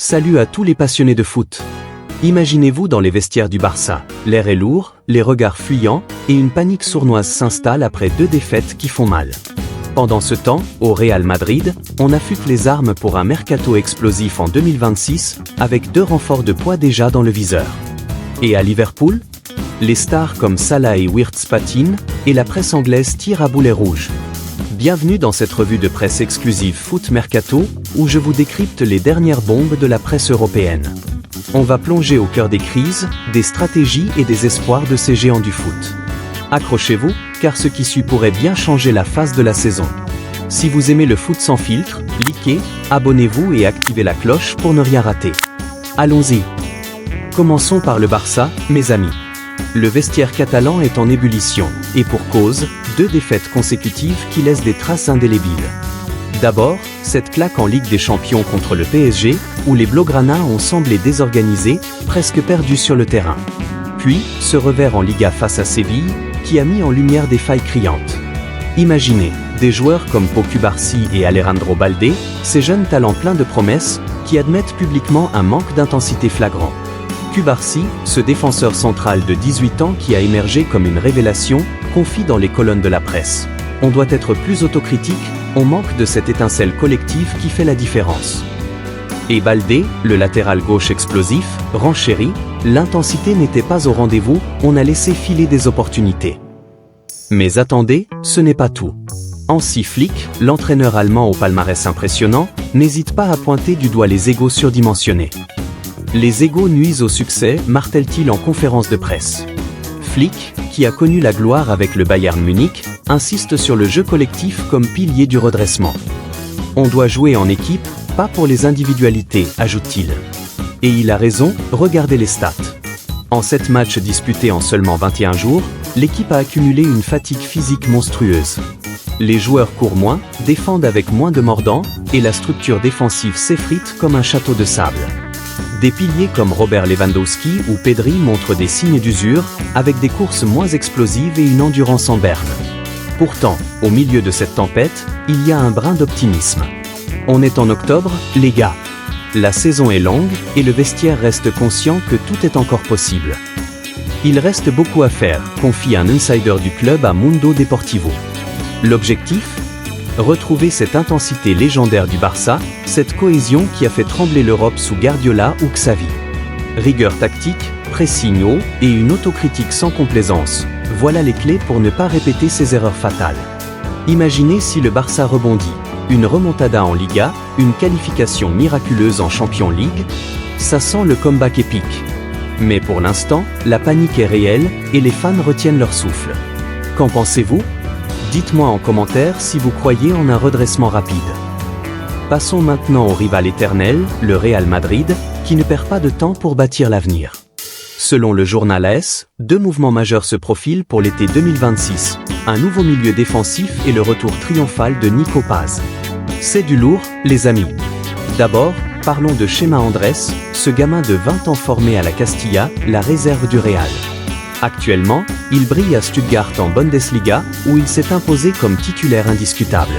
Salut à tous les passionnés de foot. Imaginez-vous dans les vestiaires du Barça, l'air est lourd, les regards fuyants, et une panique sournoise s'installe après 2 défaites qui font mal. Pendant ce temps, au Real Madrid, on affûte les armes pour un mercato explosif en 2026, avec 2 renforts de poids déjà dans le viseur. Et à Liverpool, les stars comme Salah et Wirtz patinent, et la presse anglaise tire à boulet rouge. Bienvenue dans cette revue de presse exclusive Foot Mercato, où je vous décrypte les dernières bombes de la presse européenne. On va plonger au cœur des crises, des stratégies et des espoirs de ces géants du foot. Accrochez-vous, car ce qui suit pourrait bien changer la face de la saison. Si vous aimez le foot sans filtre, likez, abonnez-vous et activez la cloche pour ne rien rater. Allons-y. Commençons par le Barça, mes amis. Le vestiaire catalan est en ébullition, et pour cause, 2 défaites consécutives qui laissent des traces indélébiles. D'abord, cette claque en Ligue des Champions contre le PSG, où les Blaugrana ont semblé désorganisés, presque perdus sur le terrain. Puis, ce revers en Liga face à Séville, qui a mis en lumière des failles criantes. Imaginez, des joueurs comme Pau Cubarsí et Alejandro Balde, ces jeunes talents pleins de promesses, qui admettent publiquement un manque d'intensité flagrant. Cubarsí, ce défenseur central de 18 ans qui a émergé comme une révélation, confie dans les colonnes de la presse. On doit être plus autocritique, on manque de cette étincelle collective qui fait la différence. Et Balde, le latéral gauche explosif, renchérit, l'intensité n'était pas au rendez-vous, on a laissé filer des opportunités. Mais attendez, ce n'est pas tout. Hansi Flick, l'entraîneur allemand au palmarès impressionnant, n'hésite pas à pointer du doigt les égos surdimensionnés. Les égos nuisent au succès, martèle-t-il en conférence de presse. Flick, qui a connu la gloire avec le Bayern Munich, insiste sur le jeu collectif comme pilier du redressement. On doit jouer en équipe, pas pour les individualités, ajoute-t-il. Et il a raison, regardez les stats. En 7 matchs disputés en seulement 21 jours, l'équipe a accumulé une fatigue physique monstrueuse. Les joueurs courent moins, défendent avec moins de mordant, et la structure défensive s'effrite comme un château de sable. Des piliers comme Robert Lewandowski ou Pedri montrent des signes d'usure, avec des courses moins explosives et une endurance en berne. Pourtant, au milieu de cette tempête, il y a un brin d'optimisme. On est en octobre, les gars. La saison est longue, et le vestiaire reste conscient que tout est encore possible. Il reste beaucoup à faire, confie un insider du club à Mundo Deportivo. L'objectif ? Retrouver cette intensité légendaire du Barça, cette cohésion qui a fait trembler l'Europe sous Guardiola ou Xavi. Rigueur tactique, pressing haut et une autocritique sans complaisance, voilà les clés pour ne pas répéter ces erreurs fatales. Imaginez si le Barça rebondit, une remontada en Liga, une qualification miraculeuse en Champions League, ça sent le comeback épique. Mais pour l'instant, la panique est réelle et les fans retiennent leur souffle. Qu'en pensez-vous ? Dites-moi en commentaire si vous croyez en un redressement rapide. Passons maintenant au rival éternel, le Real Madrid, qui ne perd pas de temps pour bâtir l'avenir. Selon le journal AS, 2 mouvements majeurs se profilent pour l'été 2026, un nouveau milieu défensif et le retour triomphal de Nico Paz. C'est du lourd, les amis. D'abord, parlons de Chema Andrés, ce gamin de 20 ans formé à la Castilla, la réserve du Real. Actuellement, il brille à Stuttgart en Bundesliga, où il s'est imposé comme titulaire indiscutable.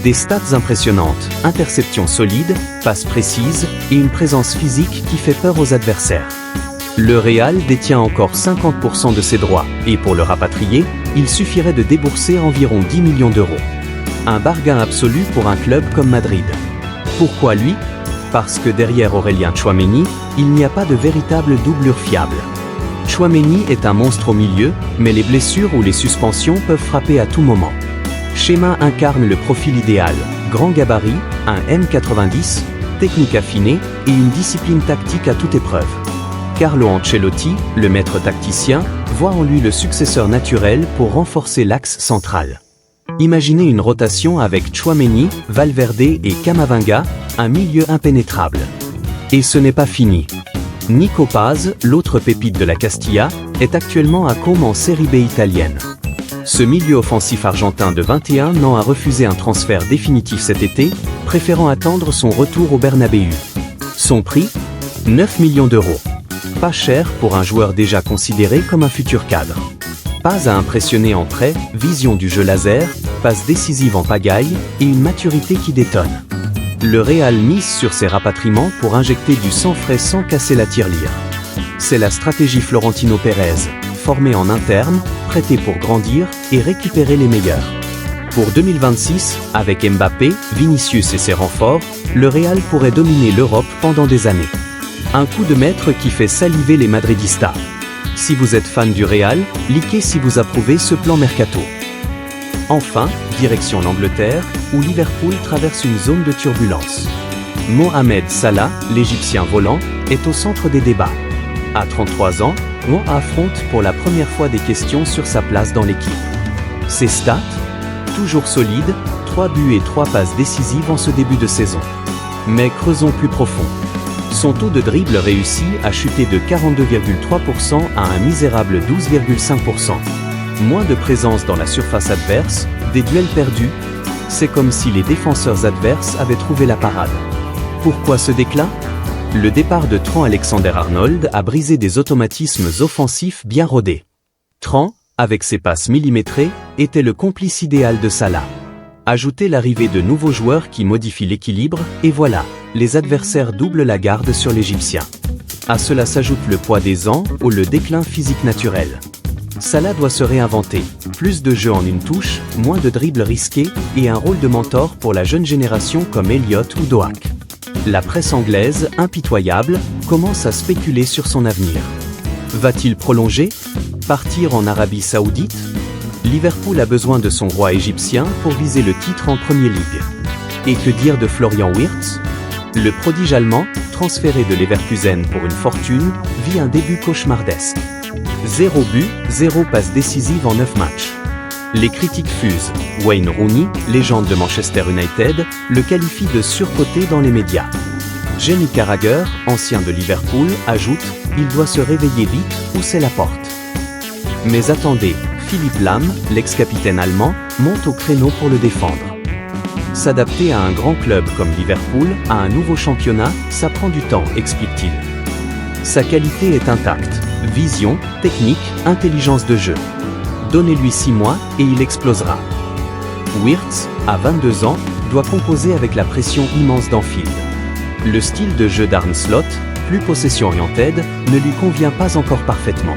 Des stats impressionnantes, interceptions solides, passes précises et une présence physique qui fait peur aux adversaires. Le Real détient encore 50% de ses droits, et pour le rapatrier, il suffirait de débourser environ 10 millions d'euros. Un bargain absolu pour un club comme Madrid. Pourquoi lui ? Parce que derrière Aurélien Tchouaméni, il n'y a pas de véritable doublure fiable. Tchouaméni est un monstre au milieu, mais les blessures ou les suspensions peuvent frapper à tout moment. Chema incarne le profil idéal, grand gabarit, un M90, technique affinée et une discipline tactique à toute épreuve. Carlo Ancelotti, le maître tacticien, voit en lui le successeur naturel pour renforcer l'axe central. Imaginez une rotation avec Tchouaméni, Valverde et Camavinga, un milieu impénétrable. Et ce n'est pas fini. Nico Paz, l'autre pépite de la Castilla, est actuellement à Como en Série B italienne. Ce milieu offensif argentin de 21 ans a refusé un transfert définitif cet été, préférant attendre son retour au Bernabéu. Son prix ? 9 millions d'euros. Pas cher pour un joueur déjà considéré comme un futur cadre. Paz a impressionné en prêt, vision du jeu laser, passe décisive en pagaille et une maturité qui détonne. Le Real mise sur ces rapatriements pour injecter du sang frais sans casser la tirelire. C'est la stratégie Florentino Pérez, formé en interne, prêté pour grandir et récupérer les meilleurs. Pour 2026, avec Mbappé, Vinicius et ses renforts, le Real pourrait dominer l'Europe pendant des années. Un coup de maître qui fait saliver les Madridistas. Si vous êtes fan du Real, likez si vous approuvez ce plan mercato. Enfin, direction l'Angleterre, où Liverpool traverse une zone de turbulence. Mohamed Salah, l'Égyptien volant, est au centre des débats. À 33 ans, on affronte pour la première fois des questions sur sa place dans l'équipe. Ses stats ? Toujours solides, 3 buts et 3 passes décisives en ce début de saison. Mais creusons plus profond. Son taux de dribble réussi a chuté de 42,3% à un misérable 12,5%. Moins de présence dans la surface adverse, des duels perdus. C'est comme si les défenseurs adverses avaient trouvé la parade. Pourquoi ce déclin ? Le départ de Trent Alexander-Arnold a brisé des automatismes offensifs bien rodés. Trent, avec ses passes millimétrées, était le complice idéal de Salah. Ajoutez l'arrivée de nouveaux joueurs qui modifient l'équilibre, et voilà, les adversaires doublent la garde sur l'Égyptien. À cela s'ajoute le poids des ans ou le déclin physique naturel. Salah doit se réinventer, plus de jeux en une touche, moins de dribbles risqués, et un rôle de mentor pour la jeune génération comme Elliott ou Doak. La presse anglaise, impitoyable, commence à spéculer sur son avenir. Va-t-il prolonger ? Partir en Arabie Saoudite ? Liverpool a besoin de son roi égyptien pour viser le titre en Premier League. Et que dire de Florian Wirtz ? Le prodige allemand, transféré de Leverkusen pour une fortune, vit un début cauchemardesque. 0 but, 0 passe décisive en 9 matchs. Les critiques fusent. Wayne Rooney, légende de Manchester United, le qualifie de surcoté dans les médias. Jamie Carragher, ancien de Liverpool, ajoute « Il doit se réveiller vite ou c'est la porte ». Mais attendez, Philippe Lahm, l'ex-capitaine allemand, monte au créneau pour le défendre. S'adapter à un grand club comme Liverpool, à un nouveau championnat, ça prend du temps, explique-t-il. Sa qualité est intacte. Vision, technique, intelligence de jeu. Donnez-lui 6 mois et il explosera. Wirtz, à 22 ans, doit composer avec la pression immense d'Anfield. Le style de jeu d'Arne Slot, plus possession-oriented, ne lui convient pas encore parfaitement.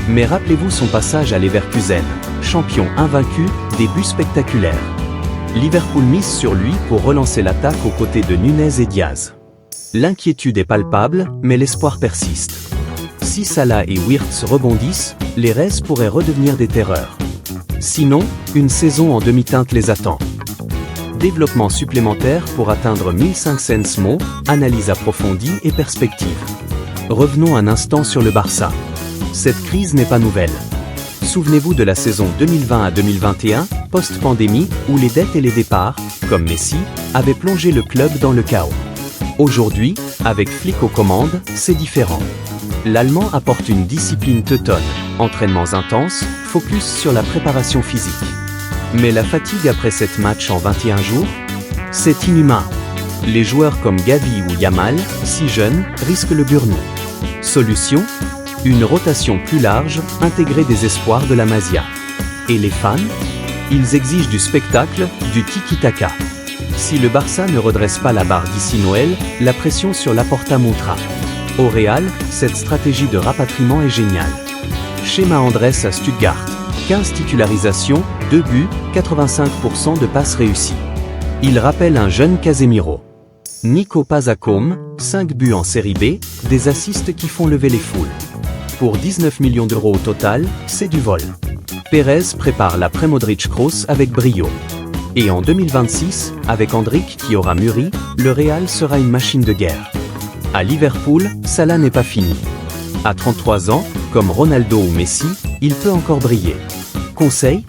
Mais rappelez-vous son passage à Leverkusen, champion invaincu, des buts spectaculaires. Liverpool mise sur lui pour relancer l'attaque aux côtés de Nunez et Diaz. L'inquiétude est palpable, mais l'espoir persiste. Si Salah et Wirtz rebondissent, les Reds pourraient redevenir des terreurs. Sinon, une saison en demi-teinte les attend. Développement supplémentaire pour atteindre 1500 mots, analyse approfondie et perspective. Revenons un instant sur le Barça. Cette crise n'est pas nouvelle. Souvenez-vous de la saison 2020 à 2021, post-pandémie, où les dettes et les départs, comme Messi, avaient plongé le club dans le chaos. Aujourd'hui, avec Flick aux commandes, c'est différent. L'Allemand apporte une discipline teutonne, entraînements intenses, focus sur la préparation physique. Mais la fatigue après 7 matchs en 21 jours ? C'est inhumain. Les joueurs comme Gavi ou Yamal, si jeunes, risquent le burn-out. Solution ? Une rotation plus large, intégrer des espoirs de la Masia. Et les fans ? Ils exigent du spectacle, du tiki-taka. Si le Barça ne redresse pas la barre d'ici Noël, la pression sur Laporta montera. Au Real, cette stratégie de rapatriement est géniale. Schéma Andrés à Stuttgart. 15 titularisations, 2 buts, 85% de passes réussies. Il rappelle un jeune Casemiro. Nico Paz-Accom, 5 buts en Série B, des assists qui font lever les foules. Pour 19 millions d'euros au total, c'est du vol. Pérez prépare l'après Modric Kroos avec brio. Et en 2026, avec Endrick qui aura mûri, le Real sera une machine de guerre. À Liverpool, Salah n'est pas fini. À 33 ans, comme Ronaldo ou Messi, il peut encore briller. Conseil ?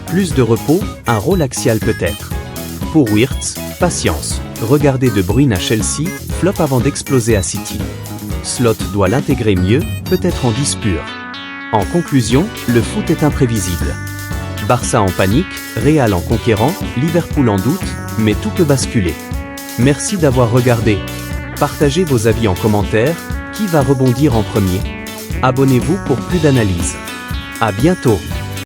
Plus de repos, un rôle axial peut-être. Pour Wirtz, patience. Regardez De Bruyne à Chelsea, flop avant d'exploser à City. Slot doit l'intégrer mieux, peut-être en 10 pur. En conclusion, le foot est imprévisible. Barça en panique, Real en conquérant, Liverpool en doute, mais tout peut basculer. Merci d'avoir regardé. Partagez vos avis en commentaire, qui va rebondir en premier ? Abonnez-vous pour plus d'analyses. À bientôt.